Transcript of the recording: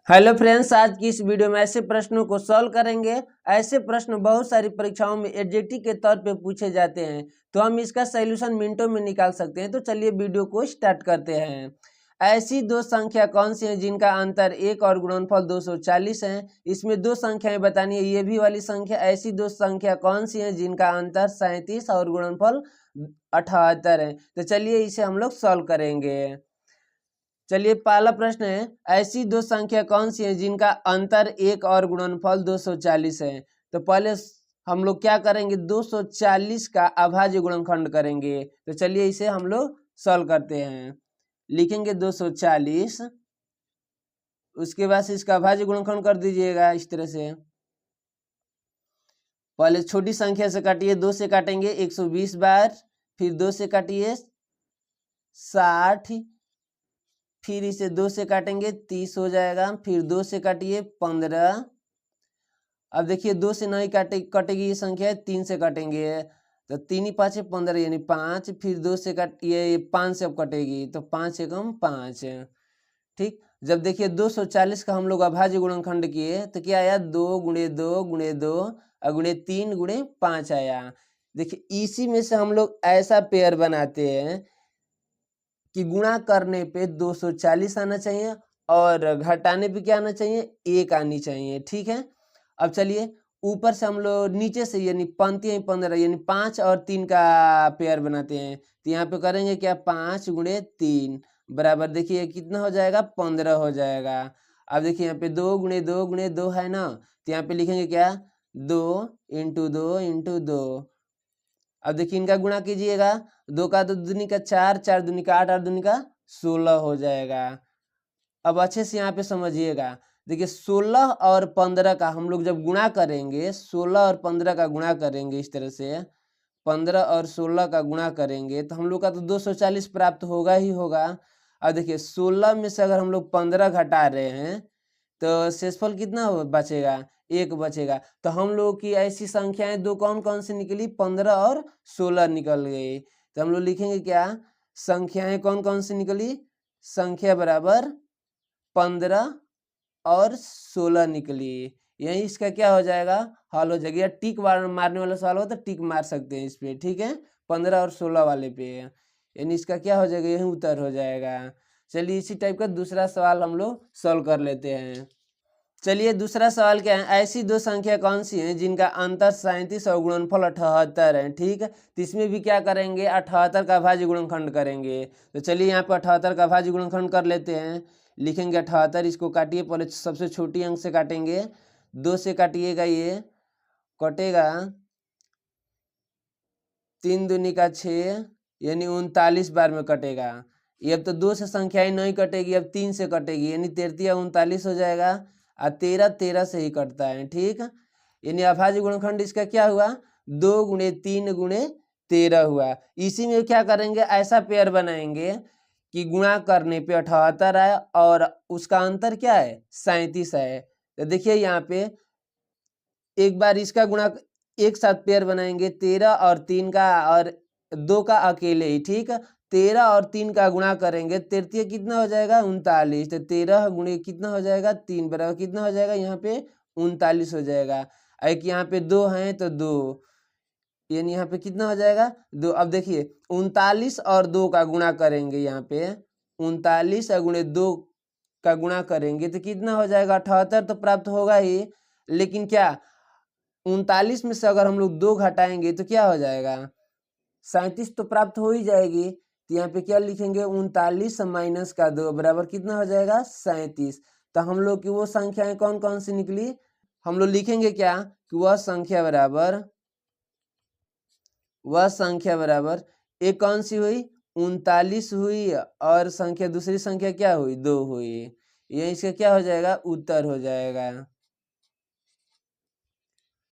Hello friends, आज की इस वीडियो में ऐसे प्रश्नों को सॉल्व करेंगे। ऐसे प्रश्न बहुत सारी परीक्षाओं में एडजेक्टिव के तौर पे पूछे जाते हैं, तो हम इसका सॉल्यूशन मिनटों में निकाल सकते हैं। तो चलिए वीडियो को स्टार्ट करते हैं। ऐसी दो संख्या कौन सी हैं जिनका अंतर 1 और गुणनफल 240 है। इसमें दो संख्याएं बतानी है, ये भी वाली संख्या। ऐसी दो संख्या कौन सी हैं जिनका अंतर 37 और गुणनफल 78 है। तो चलिए इसे हम लोग सॉल्व करेंगे। चलिए पहला प्रश्न है, ऐसी दो संख्या कौन सी है जिनका अंतर 1 और गुणनफल 240 है। तो पहले हम लोग क्या करेंगे, 240 का अभाज्य गुणनखंड करेंगे। तो चलिए इसे हम लोग सॉल्व करते हैं। लिखेंगे 240, उसके बाद से इसका अभाज्य गुणनखंड कर दीजिएगा इस तरह से। पहले छोटी संख्या से काटिए, 2 से काटेंगे 120 बार, फिर 2 से काटिए 60, फिर इसे 2 से काटेंगे 30 हो जाएगा, फिर 2 से काटिए 15। अब देखिए 2 से नहीं कटेगी ये संख्या, 3 से काटेंगे तो 3 ही 5 15 यानी 5, फिर 2 से काटिए 5 से अब कटेगी तो 5 एकम 5। ठीक, जब देखिए 240 का हम लोग अभाज्य गुणनखंड किए तो क्या आया, 2 गुणे 2 गुणे 2 और गुणे 3 गुणे 5 आया। देखिए इसी में से हम लोग ऐसा पेयर बनाते हैं कि गुणा करने पे 240 आना चाहिए और घटाने पे क्या आना चाहिए, 1 आनी चाहिए। ठीक है, अब चलिए ऊपर से हम लोग नीचे से यानी पंक्ति 15 यानी 5 और 3 का पेयर बनाते हैं। तो यहाँ पे करेंगे क्या, 5 गुणे 3 बराबर देखिए कितना हो जाएगा, 15 हो जाएगा। अब देखिए यहाँ पे 2 गुणे 2 गुणे 2 है ना, तो यहाँ पे लिखेंगे क्या, 2 इंटू 2 इंटू 2। अब देखिए इनका गुणा कीजिएगा, 2 का 2 दूनी का 4, 4 दूनी का 8, 8 दूनी का 16 हो जाएगा। अब अच्छे से यहाँ पे समझिएगा, देखिए 16 और 15 का हम लोग जब गुणा करेंगे, 16 और 15 का गुणा करेंगे इस तरह से, 15 और 16 का गुणा करेंगे तो हम लोग का तो 240 प्राप्त होगा ही होगा। अब देखिए 16 में से अगर हम लोग 15 घटा रहे हैं तो शेषफल कितना बचेगा, 1 बचेगा। तो हम लोग की ऐसी संख्याएं दो कौन कौन सी निकली, 15 और 16 निकल गई। तो हम लोग लिखेंगे क्या, संख्याएं कौन कौन सी निकली, संख्या बराबर 15 और 16 निकली। यही इसका क्या हो जाएगा, हल हो जाएगा। टिक मारने वाला सवाल हो तो टिक मार सकते हैं इस पे। ठीक है, 15 और 16 वाले पे, यानी इसका क्या हो जाएगा, यही उत्तर हो जाएगा। चलिए इसी टाइप का दूसरा सवाल हम लोग सॉल्व कर लेते हैं। चलिए दूसरा सवाल क्या है, ऐसी दो संख्या कौन सी हैं जिनका अंतर 37 और गुणनफल 78 है। ठीक है, तो इसमें भी क्या करेंगे, 78 का अभाज्य गुणनखंड करेंगे। तो चलिए यहाँ पे 78 का अभाज्य गुणनखंड कर लेते हैं। लिखेंगे 78, इसको काटिए, पहले सबसे छोटी अंक से काटेंगे, 2 से काटिएगा, ये कटेगा 3 दूनी का 6 यानी 39 बार में कटेगा। ये अब तो 2 से संख्याएं नहीं कटेगी, अब 3 से कटेगी, यानी 33 39 हो जाएगा और 13 13 से ही कटता है। ठीक, यानी अभाज्य गुणनखंड इसका क्या हुआ, 2 गुणे 3 गुणे 13 हुआ। इसी में क्या करेंगे, ऐसा पेयर बनाएंगे कि गुणा करने पे 78 आए और उसका अंतर क्या है, 37 है। तो देखिए यहाँ पे एक बार इसका गुणा एक साथ पेयर बनाएंगे, 13 और 3 का और 2 का अकेले ही। ठीक, 13 और 3 का गुणा करेंगे, 13 कितना हो जाएगा, 39। तो 13 गुणे कितना हो जाएगा, 3 बराबर कितना हो जाएगा, यहाँ पे 39 हो जाएगा। एक यहाँ पे 2 है तो 2, यानी यहाँ पे कितना हो जाएगा, 2। अब देखिए 39 और 2 का गुणा करेंगे, यहाँ पे 39 और गुणे 2 का गुणा करेंगे तो कितना हो जाएगा, 78 तो प्राप्त होगा ही। लेकिन क्या 39 में से अगर हम लोग 2 घटाएंगे तो क्या हो जाएगा, 37 तो प्राप्त हो ही जाएगी। तो यहाँ पे क्या लिखेंगे, 39 माइनस का 2 बराबर कितना हो जाएगा, 37। तो हम लोग की वो संख्याएं कौन कौन सी निकली, हम लोग लिखेंगे क्या कि वह संख्या बराबर एक कौन सी हुई, 39 हुई और संख्या दूसरी संख्या क्या हुई, 2 हुई। ये इसका क्या हो जाएगा, उत्तर हो जाएगा।